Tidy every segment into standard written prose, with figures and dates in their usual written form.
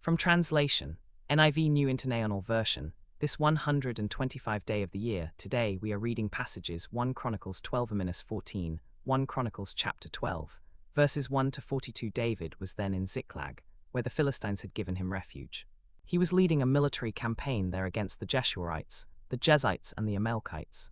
From translation, NIV New International Version, this 125th day of the year, today we are reading passages 1 Chronicles 12-14, 1 Chronicles chapter 12, verses 1 to 42. David was then in Ziklag, where the Philistines had given him refuge. He was leading a military campaign there against the Geshurites, the Jezites and the Amalekites.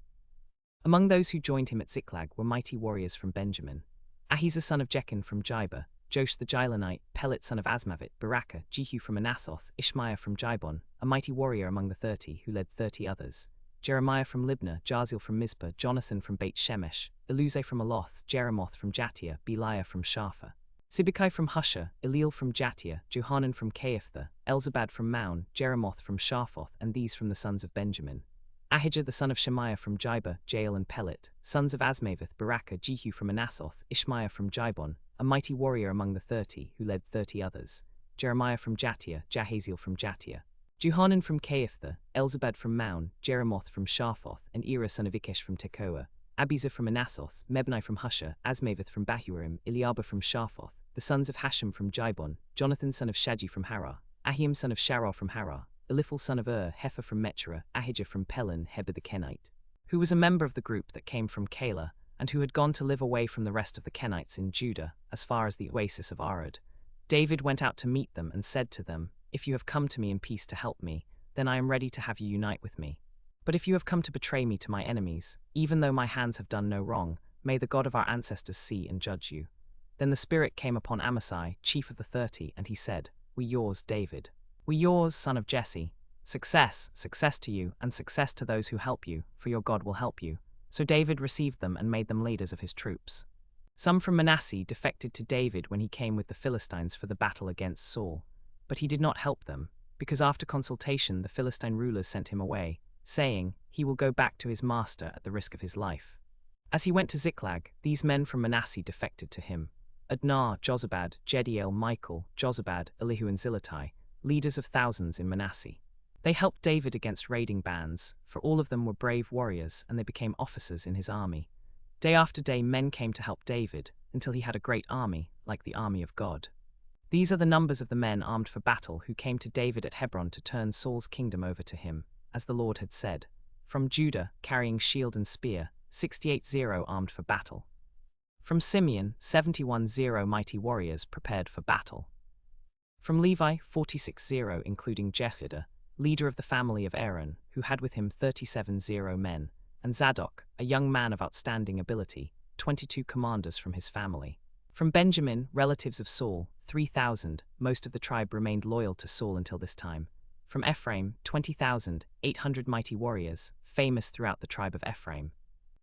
Among those who joined him at Ziklag were mighty warriors from Benjamin: Ahijah son of Jechin from Gibeah, Josh the Gilonite, Pelet son of Azmaveth, Barakah, Jehu from Manasseh, Ishmaiah from Gibon, a mighty warrior among the 30 who led 30 others, Jeremiah from Libnah, Jaziel from Mizpah, Jonathan from Beit Shemesh, Eluzai from Aloth, Jeremoth from Jattir, Beliah from Shapha, Sibbecai from Husha, Eliel from Jattir, Johanan from Caiaphthah, Elzabad from Maon, Jeremoth from Shaphoth, and these from the sons of Benjamin: Ahijah the son of Shemaiah from Gibeah, Jael and Pelet, sons of Azmaveth, Barakah, Jehu from Manasseh, Ishmaiah from Gibon, a mighty warrior among the 30 who led 30 others, Jeremiah from Jattir, Jahaziel from Jattir, Johanan from Caiaphthah, Elzabad from Maon, Jeremoth from Shaphoth, and Ira son of Ikesh from Tekoa, Abizar from Manasseh, Mebnai from Husha, Azmaveth from Bahurim, Eliabah from Shaphoth, the sons of Hashem from Gibon, Jonathan son of Shagi from Harah, Ahiam son of Sharah from Harah, Eliphal son of Hefer from Metra, Ahijah from Pelon, Heber the Kenite, who was a member of the group that came from Keilah, and who had gone to live away from the rest of the Kenites in Judah, as far as the oasis of Arad. David went out to meet them and said to them, "If you have come to me in peace to help me, then I am ready to have you unite with me. But if you have come to betray me to my enemies, even though my hands have done no wrong, may the God of our ancestors see and judge you." Then the Spirit came upon Amasai, chief of the 30, and he said, "We yours, David. We yours, son of Jesse. Success, success to you, and success to those who help you, for your God will help you." So David received them and made them leaders of his troops. Some from Manasseh defected to David when he came with the Philistines for the battle against Saul, but he did not help them, because after consultation the Philistine rulers sent him away, saying, "He will go back to his master at the risk of his life." As he went to Ziklag, these men from Manasseh defected to him: Adnah, Jozabad, Jediel, Michael, Jozabad, Elihu and Ziltai, leaders of thousands in Manasseh. They helped David against raiding bands, for all of them were brave warriors, and they became officers in his army. Day after day men came to help David, until he had a great army, like the army of God. These are the numbers of the men armed for battle who came to David at Hebron to turn Saul's kingdom over to him, as the Lord had said. From Judah, carrying shield and spear, 68,000 armed for battle. From Simeon, 71,000 mighty warriors prepared for battle. From Levi, 46,000 including Jehoiada, leader of the family of Aaron, who had with him 37,000 men, and Zadok, a young man of outstanding ability, 22 commanders from his family. From Benjamin, relatives of Saul, 3,000, most of the tribe remained loyal to Saul until this time. From Ephraim, 20,800 mighty warriors, famous throughout the tribe of Ephraim.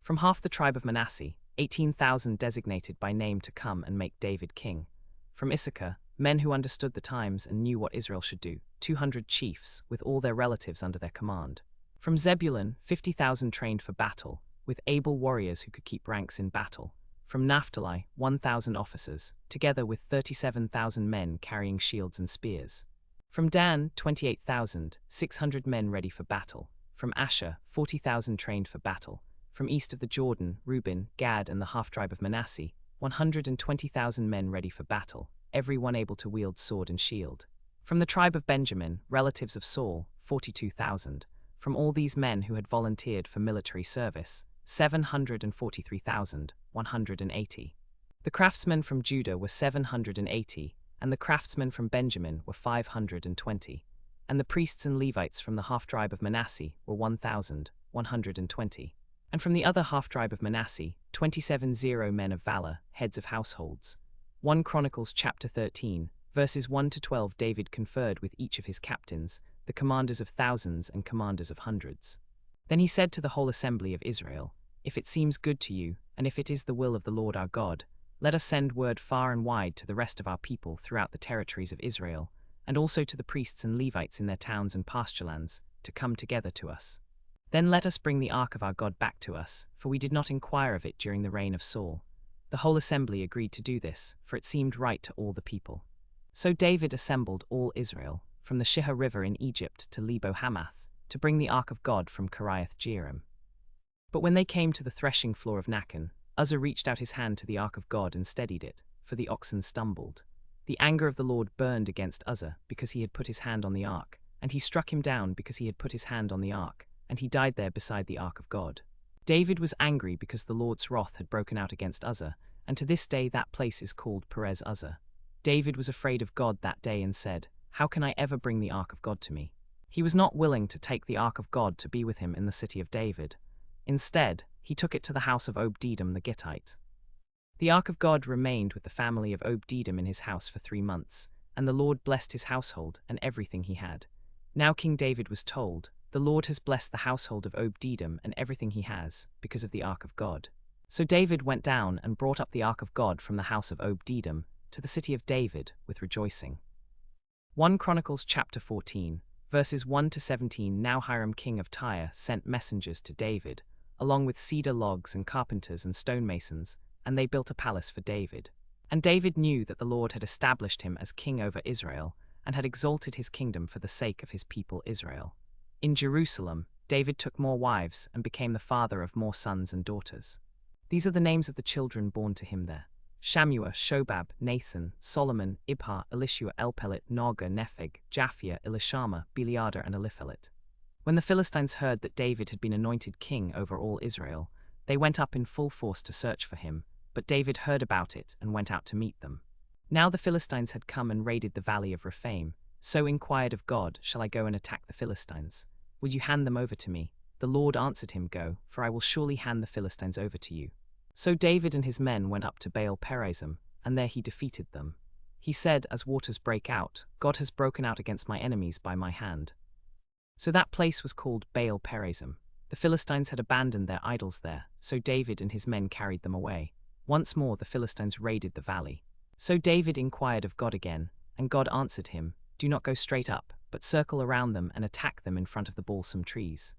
From half the tribe of Manasseh, 18,000 designated by name to come and make David king. From Issachar, men who understood the times and knew what Israel should do, 200 chiefs, with all their relatives under their command. From Zebulun, 50,000 trained for battle, with able warriors who could keep ranks in battle. From Naphtali, 1,000 officers, together with 37,000 men carrying shields and spears. From Dan, 28,600 men ready for battle. From Asher, 40,000 trained for battle. From east of the Jordan, Reuben, Gad and the half-tribe of Manasseh, 120,000 men ready for battle, every one able to wield sword and shield. From the tribe of Benjamin, relatives of Saul, 42,000. From all these men who had volunteered for military service, 743,180. The craftsmen from Judah were 780, and the craftsmen from Benjamin were 520. And the priests and Levites from the half-tribe of Manasseh were 1,120. And from the other half-tribe of Manasseh, 27,000 men of valor, heads of households. 1 Chronicles chapter 13, verses 1 to 12. David conferred with each of his captains, the commanders of thousands and commanders of hundreds. Then he said to the whole assembly of Israel, "If it seems good to you, and if it is the will of the Lord our God, let us send word far and wide to the rest of our people throughout the territories of Israel, and also to the priests and Levites in their towns and pasturelands, to come together to us. Then let us bring the ark of our God back to us, for we did not inquire of it during the reign of Saul." The whole assembly agreed to do this, for it seemed right to all the people. So David assembled all Israel, from the Shihor River in Egypt to Lebo Hamath, to bring the ark of God from Kiriath Jearim. But when they came to the threshing floor of Nacon, Uzzah reached out his hand to the ark of God and steadied it, for the oxen stumbled. The anger of the Lord burned against Uzzah because he had put his hand on the ark, and he struck him down because he had put his hand on the ark, and he died there beside the ark of God. David was angry because the Lord's wrath had broken out against Uzzah, and to this day that place is called Perez Uzzah. David was afraid of God that day and said, "How can I ever bring the ark of God to me?" He was not willing to take the ark of God to be with him in the city of David. Instead, he took it to the house of Obed-Edom the Gittite. The ark of God remained with the family of Obed-Edom in his house for 3 months, and the Lord blessed his household and everything he had. Now King David was told, "The Lord has blessed the household of Obed-Edom and everything he has, because of the ark of God." So David went down and brought up the ark of God from the house of Obed-Edom to the city of David with rejoicing. 1 Chronicles chapter 14, verses 1 to 17. Now Hiram king of Tyre sent messengers to David, along with cedar logs and carpenters and stonemasons, and they built a palace for David. And David knew that the Lord had established him as king over Israel, and had exalted his kingdom for the sake of his people Israel. In Jerusalem, David took more wives and became the father of more sons and daughters. These are the names of the children born to him there: Shammua, Shobab, Nathan, Solomon, Ibhar, Elishua, Elpelet, Noga, Nepheg, Japhia, Elishama, Beliada, and Eliphelet. When the Philistines heard that David had been anointed king over all Israel, they went up in full force to search for him, but David heard about it and went out to meet them. Now the Philistines had come and raided the valley of Rephaim, so inquired of God, "Shall I go and attack the Philistines? Will you hand them over to me?" The Lord answered him, "Go, for I will surely hand the Philistines over to you." So David and his men went up to Baal-perazim, and there he defeated them. He said, "As waters break out, God has broken out against my enemies by my hand." So that place was called Baal-perazim. The Philistines had abandoned their idols there, so David and his men carried them away. Once more the Philistines raided the valley. So David inquired of God again, and God answered him, "Do not go straight up, but circle around them and attack them in front of the balsam trees.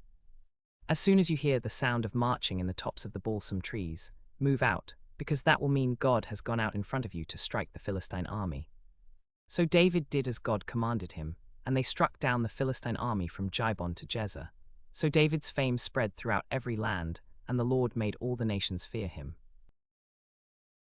As soon as you hear the sound of marching in the tops of the balsam trees, move out, because that will mean God has gone out in front of you to strike the Philistine army." So David did as God commanded him, and they struck down the Philistine army from Gibon to Jezer. So David's fame spread throughout every land, and the Lord made all the nations fear him.